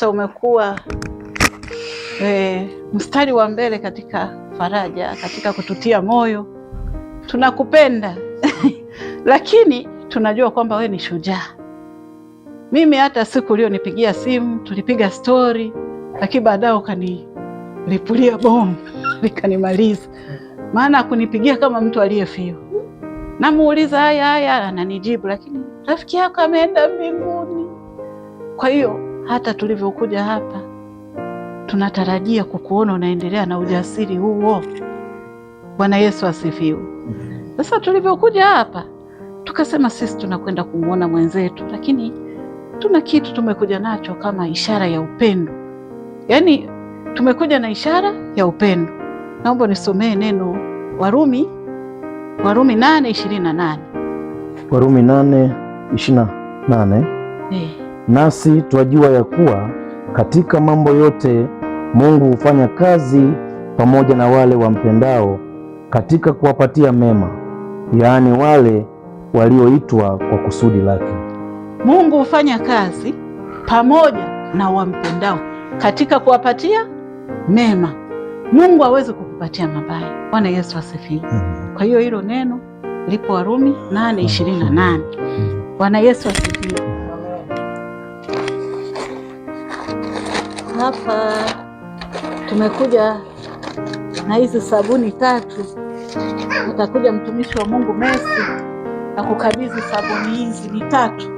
umekuwa mstari wa mbele katika faraja, katika kututia moyo. Tunakupenda lakini tunajua kwamba we ni shujaa. Mimi hata siku ulionipigia simu tulipiga stori, lakini baadaye ukanilipulia bomu likanimaliza. Maana kunipigia kama mtu aliyefiwa. Namuuliza haya ananijibu, lakini rafiki yako ameenda mbinguni. Kwa hiyo hata tulivyokuja hapa tunatarajia kukuona unaendelea na ujasiri huo. Bwana Yesu asifiwe. Sasa tulivyokuja hapa tukasema sisi tunakwenda kumuona mwenzetu, lakini tuna kitu tumekuja nacho kama ishara ya upendo. Yaani tumekuja na ishara ya upendo. Naomba nisomee neno Warumi 8:28. Warumi 8:28. Nasi twajua ya kuwa katika mambo yote Mungu hufanya kazi pamoja na wale wampendao katika kuwapatia mema, yaani wale walioitwa kwa kusudi lake. Mungu hufanya kazi pamoja na wampendao katika kuwapatia mema. Mungu hawezi kukupatia mabaya. Bwana Yesu asifiwe. Kwa hiyo hilo neno lipo Warumi 8:28. Bwana Yesu asifiwe. Hapa tumekuja na hizi sabuni 3. Atakuja mtumishi wa Mungu Messi na kukabidhi sabuni hizi ni 3.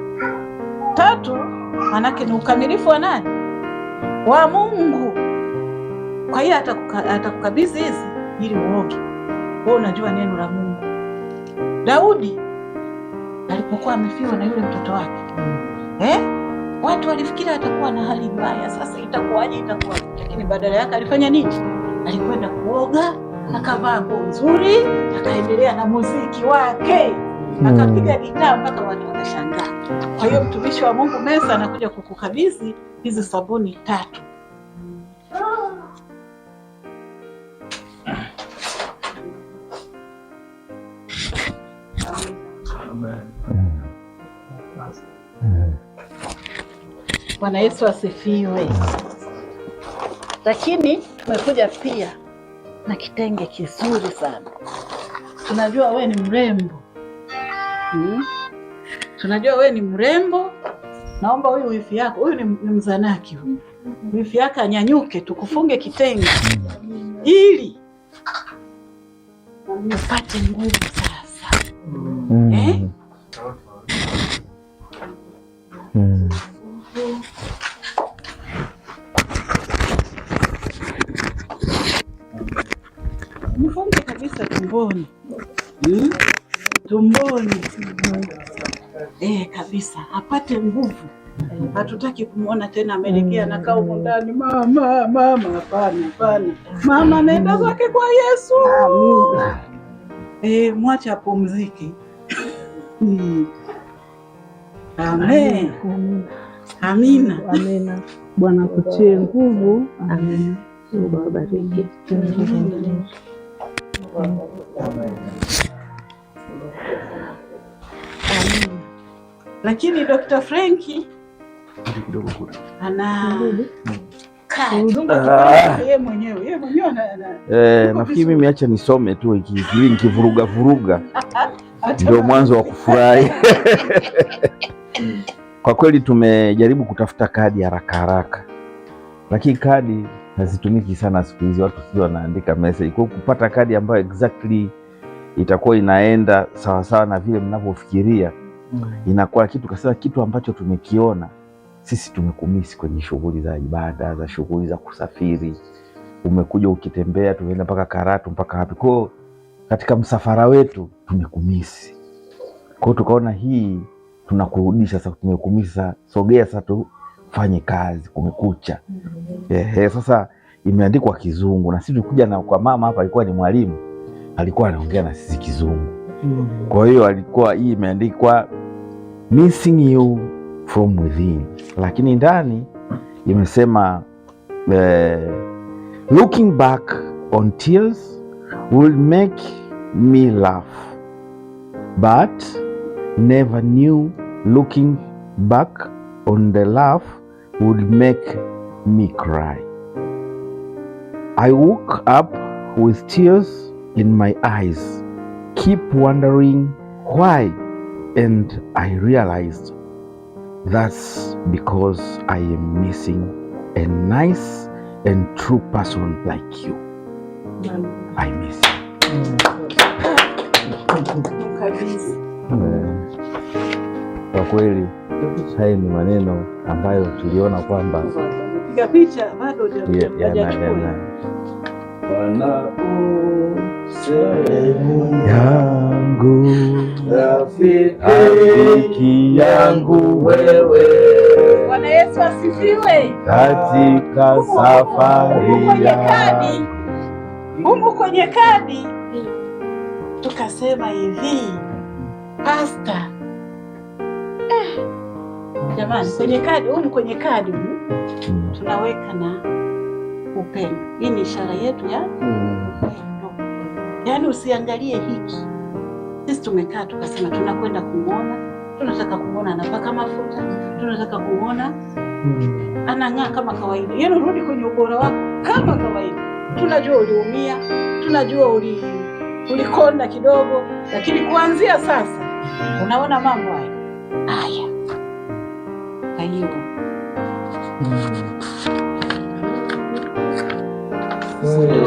Manake ni ukamilifu wa nani? Wa Mungu. Kwa hiyo atakukabidhi hizi ili uoge. Wewe unajua neno la Mungu. Daudi alipokuwa amefiwa na yule mtoto wake, watu walifikiri atakuwa na hali mbaya, sasa itakuwaje? Lakini badala yake alifanya nini? Alikwenda kuoga, akavaa nguo nzuri, akaendelea na muziki wake, akapiga gitaa mpaka watu wakashangaa. Kwa hiyo mtumishi wa Mungu Mesa anakuja kukukabidhi hizi sabuni 3. Bwana Yesu asifiwe. Lakini tumekuja pia na kitenge kizuri sana. Tunajua we ni mrembo. Tunajua we ni mrembo. Naomba huyu wifi yako, huyu ni mzanaki huyu. Wifi yako anyanyuke tukufunge kitenge ili upate nguvu sasa. Mfunge kabisa tumboni. Tumboni. Kabisa. Apate nguvu. Hatutaki kumuona tena amelegea na kaa huko ndani. Mama, hapana. Mama ameenda zake kwa Yesu. Amina. Mwache apumzike. Amen. Amina. Bwana akutie nguvu. Amen. Mungu awabariki. Lakini Dr. Frankie ana yeye mwenyewe nafikiri mimi acha nisome tu ili nikivuruga ndio mwanzo wa kufurahi. Kwa kweli tumejaribu kutafuta kadi haraka, lakini kadi hazitumiki sana siku hizi, watu sio wanaandika message. Kwa kupata kadi ambayo exactly itakuwa inaenda sawa na vile mnavyofikiria, inakuwa kitu ambacho tumekiona sisi tumekumisi kwenye shughuli za ibada, za shughuli za kusafiri. Umekuja ukitembea, tumeenda mpaka Karatu mpaka hapo. Kwa katika msafara wetu tumekumisi. Kwa tukaona hii tunakurudisha sasa, tumekumisa, sogea sasa tufanye kazi, kumekucha. Sasa imeandikwa Kizungu na sisi tulikuja na kwa mama hapa, alikuwa ni mwalimu, alikuwa anaongea na sisi Kizungu. Kwa hiyo alikuwa hii imeandikwa missing you from within, lakini ndani imesema looking back on tears will make me laugh, but never knew looking back on the laugh would make me cry. I woke up with tears in my eyes, keep wondering why, and I realized that's because I am missing a nice and true person like you. I miss you. Kwa kweli haya ni maneno ambayo tuliona kwamba yangu rafiki yangu wewe. Bwana Yesu asifiwe. Katika safari humu kwenye kadi tukasema hivi, Pasta, jamani, kwenye kadi tunaweka na upendo. Hii ni ishara yetu ya upendo. Yaani usiangalie hiki. Sisi tumekaa tukasema tunakwenda kumwona, tunataka kumwona anapaka mafuta, tunataka kumwona anang'aa kama kawaida. Yaani rudi kwenye ubora wako kama kawaida. Tunajua uliumia, tunajua ulikonda kidogo, lakini kuanzia sasa unaona mambo haya. Kwa hiyo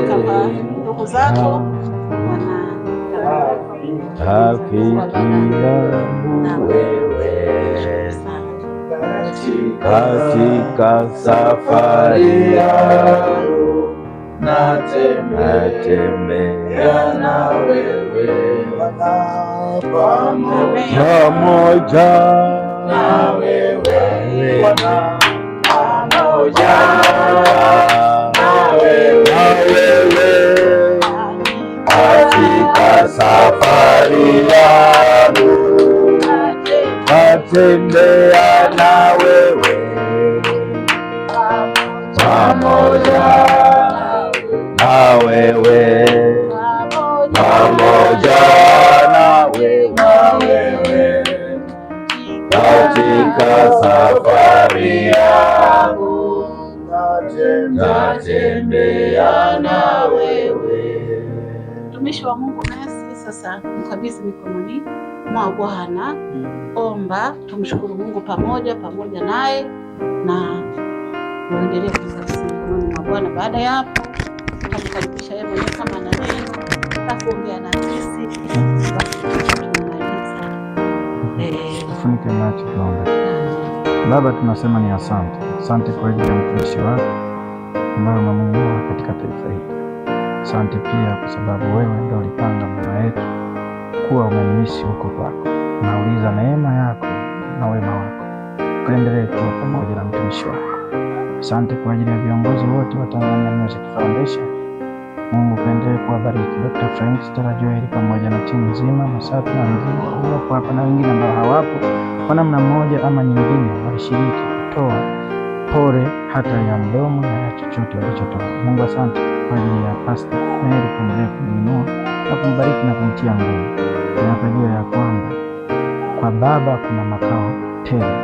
kama ndugu zako rafiki yangu wewe, katika safari yangu natembea na wewe, pamoja na wewe, pamoja na wewe, katika safari yangu natembea na wewe, pamoja na wewe, pamoja na wewe, katika safari yangu natembea na wewe. Mtumishi wa Mungu, nasi sasa mkabidhi mikononi mwa Bwana. Omba tumshukuru Mungu pamoja naye na muendelee kukabidhi mikononi mwa Bwana. Baada ya hapo tutamkaribisha yeye mwenyewe kama na neno na kuongea na sisi. Basi tunamaliza. Tufunike macho tuombe. Baba, tunasema ni asante kwa ajili ya mtumishi wako ambaye umemuinua katika taifa hili. Asante pia kwa sababu wewe ndio ulipanga mama yetu kuwa umemisi huko kwako. Nauliza neema yako na wema wako ukaendelee kuwa pamoja na mtumishi wako. Asante kwa ajili ya viongozi wote wa Tanzania Music Foundation. Mungu kaendelee kuwabariki Dr. Frank Stella Joel pamoja na timu nzima, Msafi na nzima wapo hapa na wengine ambao hawapo kwa namna moja ama nyingine walishiriki kutoa pole hata ya mdomo na ya chochote walichotoa. Mungu asante kwa ajili ya Pastor Mary, kuendelea kumuinua na kumbariki na kumtia nguvu. Tunapojua ya kwamba kwa Baba kuna makao tele,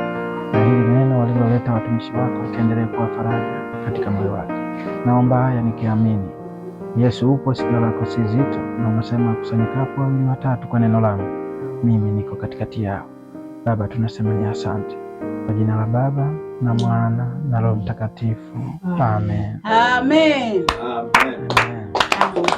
na hili neno waliloleta watumishi wako kaendelee kuwa faraja katika moyo wake. Naomba haya nikiamini Yesu upo, sikio lako si zito, na unasema kusanyikapo wawili watatu kwa neno langu, mimi niko katikati yao. Baba, tunasema ni asante kwa jina la Baba na Mwana na Roho Mtakatifu. Amen. Amen. Amen. Amen.